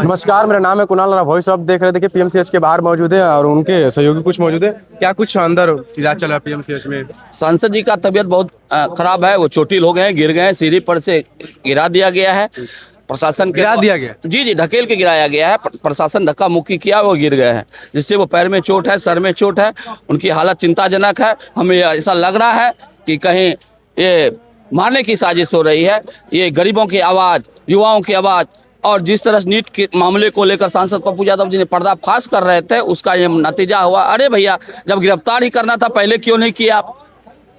नमस्कार, मेरा नाम है कुणाल और वॉइस आप देख रहे थे कि पीएमसीएच के बाहर मौजूद है और उनके सहयोगी कुछ मौजूद है। क्या कुछ अंदर इलाज चल रहा है पीएमसीएच में? सांसद जी का तबीयत बहुत खराब है। वो चोटिल हो गए हैं, गिर गए हैं, सीढ़ी पर से गिरा दिया गया है। प्रशासन के गिरा दिया गया? जी, ढकेल के गिराया गया है। प्रशासन धक्का मुक्की किया, वो गिर गए हैं, जिससे वो पैर में चोट है, सर में चोट है। उनकी हालत चिंताजनक है। हमें ऐसा लग रहा है कि कहीं ये मारने की साजिश हो रही है। ये गरीबों की आवाज़, युवाओं की आवाज़ और जिस तरह नीट के मामले को लेकर सांसद पप्पू यादव जी ने पर्दाफाश कर रहे थे, उसका ये नतीजा हुआ। अरे भैया, जब गिरफ्तार ही करना था पहले क्यों नहीं किया?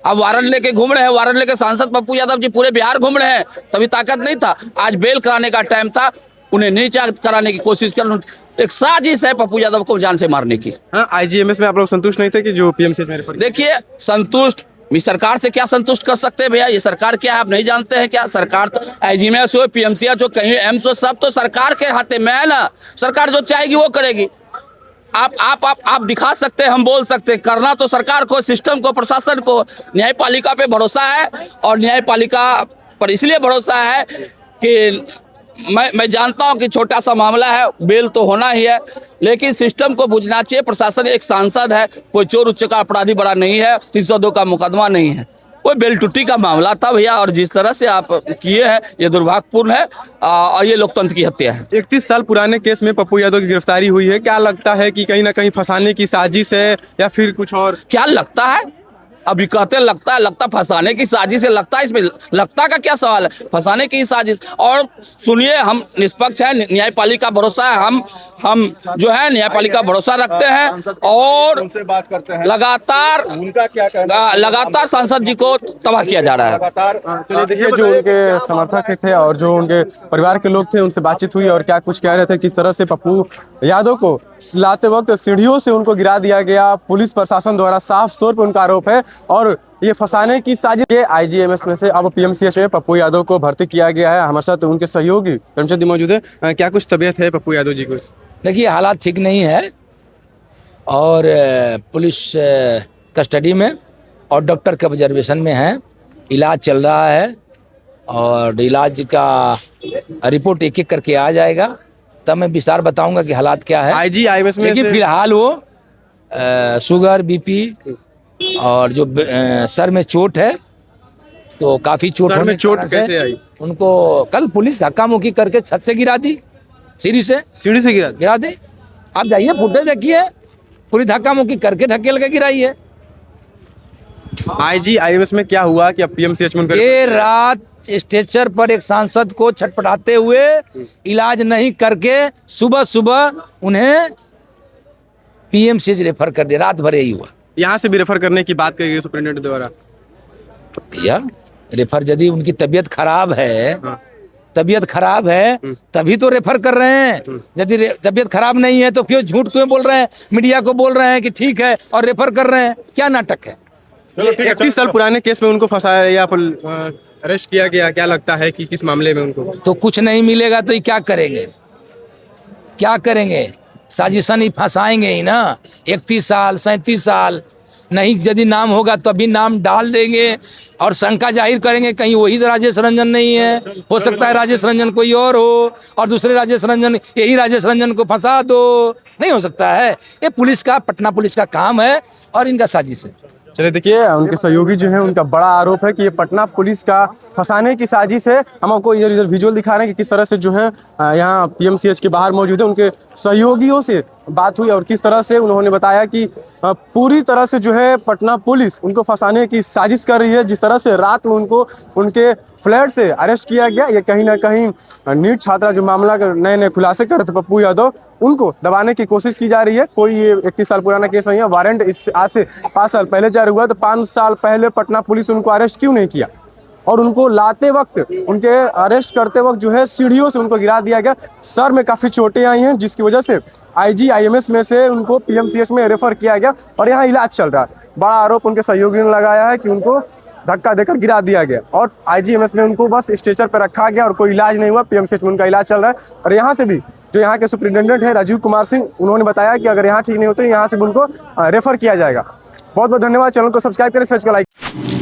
अब वारंट लेके घूम रहे हैं, वारंट लेके सांसद पप्पू यादव जी पूरे बिहार घूम रहे हैं, तभी ताकत नहीं था। आज बेल कराने का टाइम था, उन्हें नीचा कराने की कोशिश कर। एक साजिश है पप्पू यादव को जान से मारने की। आईजीएमएस में आप लोग संतुष्ट नहीं थे कि जो पीएमसीएच में? देखिए, संतुष्ट सरकार से क्या संतुष्ट कर सकते हैं भैया? ये सरकार क्या है आप नहीं जानते हैं क्या? सरकार तो आईजीएमएस हो, पीएमसीएच हो, कहीं एम्स हो, सब तो सरकार के हाथे में है ना। सरकार जो चाहेगी वो करेगी। आप दिखा सकते हैं, हम बोल सकते हैं, करना तो सरकार को, सिस्टम को, प्रशासन को। न्यायपालिका पे भरोसा है और न्यायपालिका पर इसलिए भरोसा है कि मैं जानता हूं कि छोटा सा मामला है, बेल तो होना ही है, लेकिन सिस्टम को बुझना चाहिए। प्रशासन एक सांसद है, कोई चोर उच्च का अपराधी बड़ा नहीं है, 302 का मुकदमा नहीं है, कोई बेल टुट्टी का मामला था भैया। और जिस तरह से आप किए हैं ये दुर्भाग्यपूर्ण है और ये लोकतंत्र की हत्या है। 31 साल पुराने केस में पप्पू यादव की गिरफ्तारी हुई है। क्या लगता है कि कहीं ना कहीं फंसाने की साजिश है या फिर कुछ और? क्या लगता है? अभी कहते लगता फंसाने की साजिश है। लगता है, इसमें लगता का क्या सवाल है? फंसाने की साजिश। और सुनिए, हम निष्पक्ष हैं, न्यायपालिका भरोसा है, हम जो है न्यायपालिका भरोसा रखते हैं और बात करते हैं। लगातार उनका क्या कहना? लगातार सांसद जी को तबाह किया जा रहा है। चलिए देखिए, जो उनके समर्थक थे और जो उनके परिवार के लोग थे उनसे बातचीत हुई और क्या कुछ कह रहे थे, किस तरह से पप्पू यादव को लाते वक्त सीढ़ियों से उनको गिरा दिया गया। पुलिस प्रशासन द्वारा साफ तौर पर उनका आरोप है और ये फंसाने की साजिश। ये आईजीएमएस में से अब पीएमसीएच में पप्पू यादव को भर्ती किया गया है। हमारे साथ उनके सहयोगी कर्मचारी मौजूद है। क्या कुछ तबीयत है पप्पू यादव जी को? देखिए, हालात ठीक नहीं है और पुलिस कस्टडी में और डॉक्टर के ऑब्जर्वेशन में है। इलाज चल रहा है और इलाज का रिपोर्ट एक एक करके आ जाएगा, तब मैं विस्तार बताऊंगा कि हालात क्या है। आईजीआईएमएस में लेकिन फिलहाल वो शुगर, बीपी और जो सर में चोट है, तो काफ़ी चोट सर होने में चोट के कारण से कैसे आई? उनको कल पुलिस धक्का मुक्की करके छत से गिरा दी, सीढ़ी से गिरा दी। आप जाइए, फुटेज देखिए, पूरी धक्का मुक्की करके ढकेल के गिराई है। आईजीआईएमएस में क्या हुआ कि अब पीएमसीएच में देर रात स्ट्रेचर पर एक सांसद को छटपटाते हुए इलाज नहीं करके सुबह सुबह उन्हें पीएमसीएच रेफर कर दिया। रात भर यही हुआ। यहाँ से भी रेफर करने की बात कही गई सुप्रिंटेंडेंट द्वारा। भैया, रेफर यदि उनकी तबीयत खराब है, तबीयत खराब है तभी तो रेफर कर रहे हैं। यदि तबीयत खराब नहीं है तो क्यों झूठ क्यों बोल रहे हैं? मीडिया को बोल रहे हैं कि ठीक है और रेफर कर रहे हैं। क्या नाटक है? 31 साल पुराने केस में उनको फंसाया या अरेस्ट किया गया। क्या लगता है कि किस मामले में उनको? तो कुछ नहीं मिलेगा तो ये क्या करेंगे? क्या करेंगे? साजिशन ही फंसाएंगे ही ना। 31 साल 37 साल नहीं, यदि नाम होगा तो अभी नाम डाल देंगे और शंका जाहिर करेंगे कहीं वही राजेश रंजन नहीं है। हो सकता है राजेश रंजन कोई और हो और दूसरे राजेश रंजन, यही राजेश रंजन को फंसा दो। नहीं हो सकता है। ये पुलिस का, पटना पुलिस का काम है और इनका साजिश है। चलिए देखिए, उनके सहयोगी जो है उनका बड़ा आरोप है कि ये पटना पुलिस का फंसाने की साजिश है। हम आपको इधर विजुअल दिखा रहे हैं कि किस तरह से जो है यहाँ पीएमसीएच के बाहर मौजूद है। उनके सहयोगियों से बात हुई और किस तरह से उन्होंने बताया कि पूरी तरह से जो है पटना पुलिस उनको फंसाने की साजिश कर रही है। जिस तरह से रात में उनको उनके फ्लैट से अरेस्ट किया गया, ये कहीं ना कहीं नीट छात्रा जो मामला नए नए खुलासे कर रहे थे पप्पू यादव, उनको दबाने की कोशिश की जा रही है। कोई ये 31 साल पुराना केस नहीं है। वारंट इस आज से 5 साल पहले जारी हुआ, तो 5 साल पहले पटना पुलिस उनको अरेस्ट क्यों नहीं किया? और उनको लाते वक्त, उनके अरेस्ट करते वक्त जो है सीढ़ियों से उनको गिरा दिया गया। सर में काफ़ी चोटें आई हैं, जिसकी वजह से आईजीआईएमएस में से उनको पीएमसीएच में रेफर किया गया और यहाँ इलाज चल रहा है। बड़ा आरोप उनके सहयोगी ने लगाया है कि उनको धक्का देकर गिरा दिया गया और आईजीएमएस में उनको बस स्ट्रेचर पर रखा गया और कोई इलाज नहीं हुआ। पीएमसीएच में उनका इलाज चल रहा है। और यहाँ से भी जो यहाँ के सुप्रिंटेंडेंट है राजीव कुमार सिंह, उन्होंने बताया कि अगर यहाँ ठीक नहीं होते यहाँ से उनको रेफर किया जाएगा। बहुत बहुत धन्यवाद। चैनल को सब्सक्राइब करें, फेसबुक को लाइक।